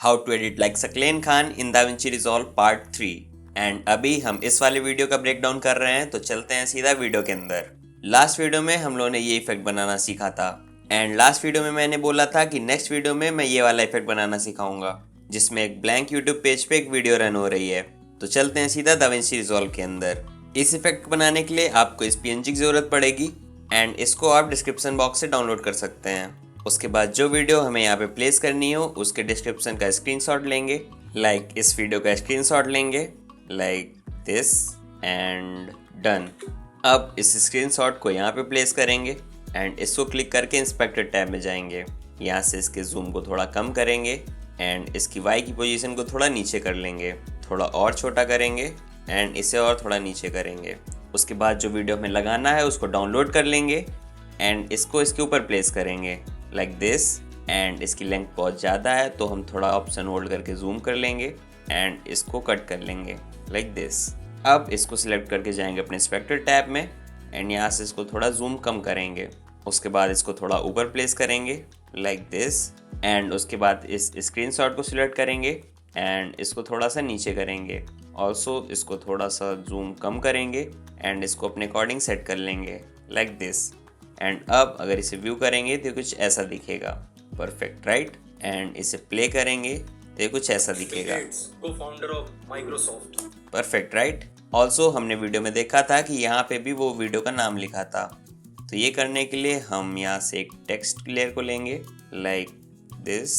How to edit like Saqlain Khan in DaVinci Resolve part 3। And अभी हम इस वाले वीडियो का ब्रेक डाउन कर रहे हैं, तो चलते हैं सीधा वीडियो के अंदर। लास्ट वीडियो में हम लोगों ने ये इफेक्ट बनाना सीखा था एंड लास्ट वीडियो में मैंने बोला था कि नेक्स्ट वीडियो में मैं ये वाला इफेक्ट बनाना सिखाऊंगा जिसमें एक ब्लैंक यूट्यूब पेज पे एक वीडियो रन हो रही है। तो चलते हैं सीधा दाविंची रिजॉल्व के अंदर। इस इफेक्ट बनाने के लिए आपको इस PNG की ज़रूरत पड़ेगी एंड इसको आप डिस्क्रिप्शन बॉक्स से डाउनलोड कर सकते हैं। उसके बाद जो वीडियो हमें यहाँ पे प्लेस करनी हो उसके डिस्क्रिप्शन का स्क्रीनशॉट लेंगे, लाइक इस वीडियो का स्क्रीनशॉट लेंगे लाइक दिस एंड डन। अब इस स्क्रीनशॉट को यहाँ पे प्लेस करेंगे एंड इसको क्लिक करके इंस्पेक्टर टैब में जाएंगे। यहाँ से इसके जूम को थोड़ा कम करेंगे एंड इसकी वाई की पोजीशन को थोड़ा नीचे कर लेंगे, थोड़ा और छोटा करेंगे एंड इसे और थोड़ा नीचे करेंगे। उसके बाद जो वीडियो हमें लगाना है उसको डाउनलोड कर लेंगे एंड इसको इसके ऊपर प्लेस करेंगे लाइक दिस। एंड इसकी लेंथ बहुत ज़्यादा है तो हम थोड़ा ऑप्शन होल्ड करके जूम कर लेंगे एंड इसको कट कर लेंगे लाइक दिस। अब इसको सिलेक्ट करके जाएंगे अपने इंस्पेक्टर टैब में एंड यहाँ से इसको थोड़ा जूम कम करेंगे। उसके बाद इसको थोड़ा ऊपर प्लेस करेंगे लाइक दिस एंड उसके बाद इस स्क्रीनशॉट को सिलेक्ट करेंगे एंड इसको थोड़ा सा नीचे करेंगे। ऑल्सो इसको थोड़ा सा जूम कम करेंगे एंड इसको अपने अकॉर्डिंग सेट कर लेंगे लाइक दिस। एंड अब अगर इसे व्यू करेंगे तो कुछ ऐसा दिखेगा, परफेक्ट राइट। एंड इसे प्ले करेंगे तो कुछ ऐसा दिखेगा, co-founder of Microsoft। Perfect right. Also हमने वीडियो में देखा था कि यहाँ पे भी वो वीडियो का नाम लिखा था। तो ये करने के लिए हम यहाँ से एक टेक्स्ट लेयर को लेंगे लाइक दिस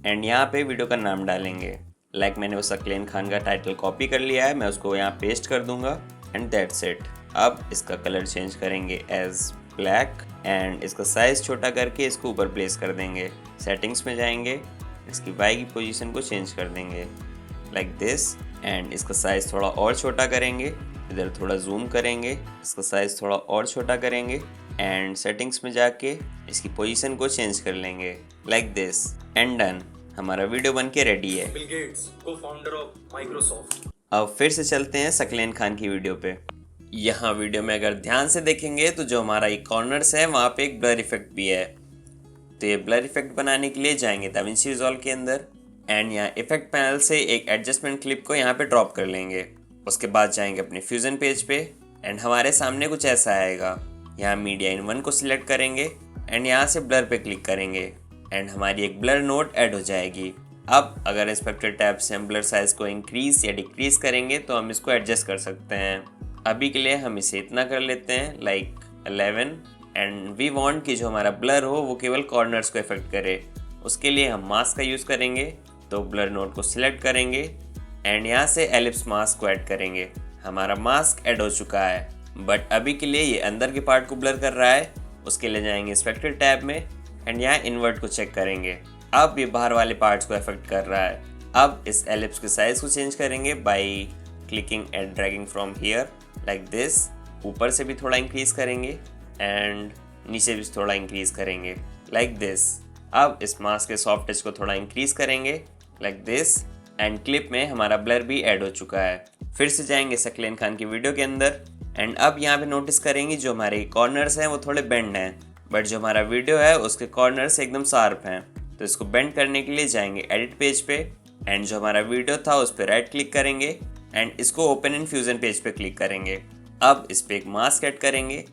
एंड यहाँ पे वीडियो का नाम डालेंगे। लाइक मैंने वो सकलेन खान का टाइटल कॉपी कर लिया है, मैं उसको यहाँ पेस्ट कर दूंगा एंड दैट्स इट। अब इसका कलर चेंज करेंगे एज ब्लैक एंड इसका साइज़ छोटा करके इसको ऊपर प्लेस कर देंगे। सेटिंग्स में जाएंगे, इसकी वाई की पोजीशन को चेंज कर देंगे लाइक दिस एंड इसका साइज़ थोड़ा और छोटा करेंगे। इधर थोड़ा जूम करेंगे, इसका साइज़ थोड़ा और छोटा करेंगे एंड सेटिंग्स में जाके इसकी पोजीशन को चेंज कर लेंगे लाइक दिस एंड डन। हमारा वीडियो बन के रेडी है। Bill Gates, co-founder of Microsoft। अब फिर से चलते हैं सकलेन खान की वीडियो पे। यहाँ वीडियो में अगर ध्यान से देखेंगे तो जो हमारा एक कॉर्नर्स है वहाँ पे एक ब्लर इफेक्ट भी है। तो ये ब्लर इफेक्ट बनाने के लिए जाएंगे दाविंची रिजॉल्व के अंदर एंड यहाँ इफेक्ट पैनल से एक एडजस्टमेंट क्लिप को यहाँ पे ड्रॉप कर लेंगे। उसके बाद जाएंगे अपने फ्यूजन पेज पे एंड हमारे सामने कुछ ऐसा आएगा। यहाँ मीडिया इन 1 को सिलेक्ट करेंगे एंड यहाँ से ब्लर पे क्लिक करेंगे एंड हमारी एक ब्लर नोड ऐड हो जाएगी। अब अगर इंस्पेक्टर टैब से हम ब्लर साइज को इंक्रीज या डिक्रीज करेंगे तो हम इसको एडजस्ट कर सकते हैं। अभी के लिए हम इसे इतना कर लेते हैं लाइक 11 एंड वी वांट कि जो हमारा ब्लर हो वो केवल कॉर्नर्स को इफेक्ट करे। उसके लिए हम मास्क का यूज़ करेंगे, तो ब्लर नोड को सिलेक्ट करेंगे एंड यहाँ से एलिप्स मास्क को ऐड करेंगे। हमारा मास्क ऐड हो चुका है बट अभी के लिए ये अंदर के पार्ट को ब्लर कर रहा है। उसके लिए जाएंगे इंस्पेक्टर टैब में एंड यहाँ इन्वर्ट को चेक करेंगे। अब ये बाहर वाले पार्ट्स को इफेक्ट कर रहा है। अब इस एलिप्स के साइज़ को चेंज करेंगे by clicking and dragging from here like this. ऊपर से भी थोड़ा इंक्रीज करेंगे एंड नीचे भी थोड़ा इंक्रीज करेंगे लाइक दिस। अब इस मास्क के सॉफ्ट टच को थोड़ा इंक्रीज करेंगे लाइक दिस एंड क्लिप में हमारा ब्लर भी ऐड हो चुका है। फिर से जाएंगे सकलेन खान की वीडियो के अंदर एंड अब यहाँ पे नोटिस करेंगे जो हमारे कॉर्नर्स हैं वो थोड़े बेंड हैं बट जो हमारा वीडियो है उसके कॉर्नर्स एकदम शार्प हैं। तो इसको बेंड करने के लिए जाएंगे एडिट पेज पे एंड जो हमारा वीडियो था उस पर राइट क्लिक करेंगे एंड इसको ओपन इन फ्यूजन पेज पे क्लिक करेंगे। अब इस पर एक मास्क ऐड करेंगे,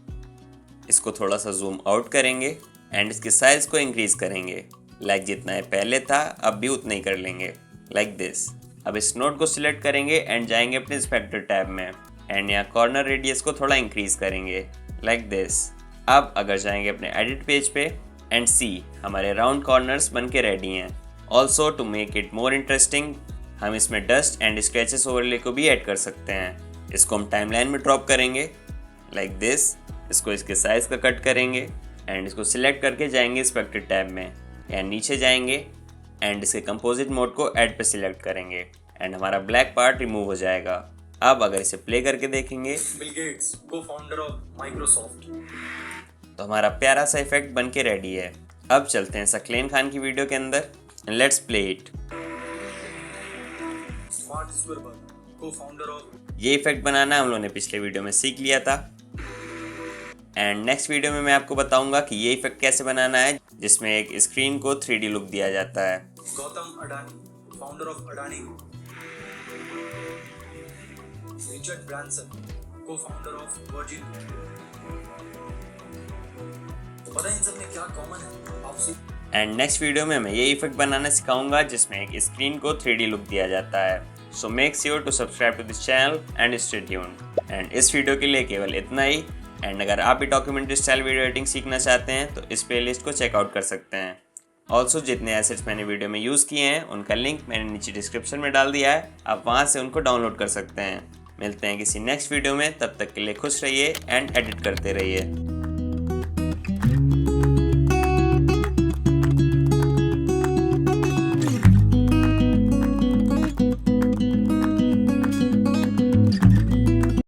इसको थोड़ा सा जूम आउट करेंगे एंड इसके साइज़ को इंक्रीज करेंगे लाइक जितना है पहले था अब भी उतना ही कर लेंगे लाइक दिस। अब इस नोट को सिलेक्ट करेंगे एंड जाएंगे अपने इंस्पेक्टर टैब में एंड यहाँ कॉर्नर रेडियस को थोड़ा इंक्रीज करेंगे लाइक दिस। अब अगर जाएंगे अपने एडिट पेज पे एंड सी हमारे राउंड कॉर्नर्स बन के रेडी हैं। Also to make it more interesting हम इसमें डस्ट एंड स्क्रैचेस ओवरले को भी ऐड कर सकते हैं। इसको हम टाइमलाइन में ड्रॉप करेंगे लाइक दिस। इसको इसके साइज़ का कट करेंगे एंड इसको सिलेक्ट करके जाएंगे इंस्पेक्टर टैब में या नीचे जाएंगे एंड इसके कंपोजिट मोड को ऐड पे सिलेक्ट करेंगे एंड हमारा ब्लैक पार्ट रिमूव हो जाएगा। अब अगर इसे प्ले करके देखेंगे Bill Gates, co-founder of Microsoft। तो हमारा प्यारा सा इफेक्ट बन के रेडी है। अब चलते हैं सकलेन खान की वीडियो के अंदर and let's play it. Mark Zuckerberg, co-founder of। ये इफेक्ट बनाना हम लोगों ने पिछले वीडियो में सीख लिया था एंड नेक्स्ट वीडियो में मैं आपको बताऊंगा कि ये इफेक्ट कैसे बनाना है जिसमें एक स्क्रीन को 3D लुक दिया जाता है। Gautam Adani, co-founder of Adani Group. Richard Branson, co-founder of Virgin Group. तो पता है इन सब में क्या कॉमन है आपसे? एंड नेक्स्ट वीडियो में मैं ये इफेक्ट बनाना सिखाऊंगा जिसमें एक स्क्रीन को 3D लुक दिया जाता है। So make sure to subscribe to this channel and stay tuned. And इस वीडियो के लिए केवल इतना ही। एंड अगर आप भी डॉक्यूमेंट्री स्टाइल वीडियो एडिटिंग सीखना चाहते हैं तो इस प्लेलिस्ट को चेकआउट कर सकते हैं। ऑल्सो जितने एसेट्स मैंने वीडियो में यूज़ किए हैं उनका लिंक मैंने नीचे डिस्क्रिप्शन में डाल दिया है, आप वहाँ से उनको डाउनलोड कर सकते हैं। मिलते हैं किसी नेक्स्ट वीडियो में, तब तक के लिए खुश रहिए एंड एडिट करते रहिए।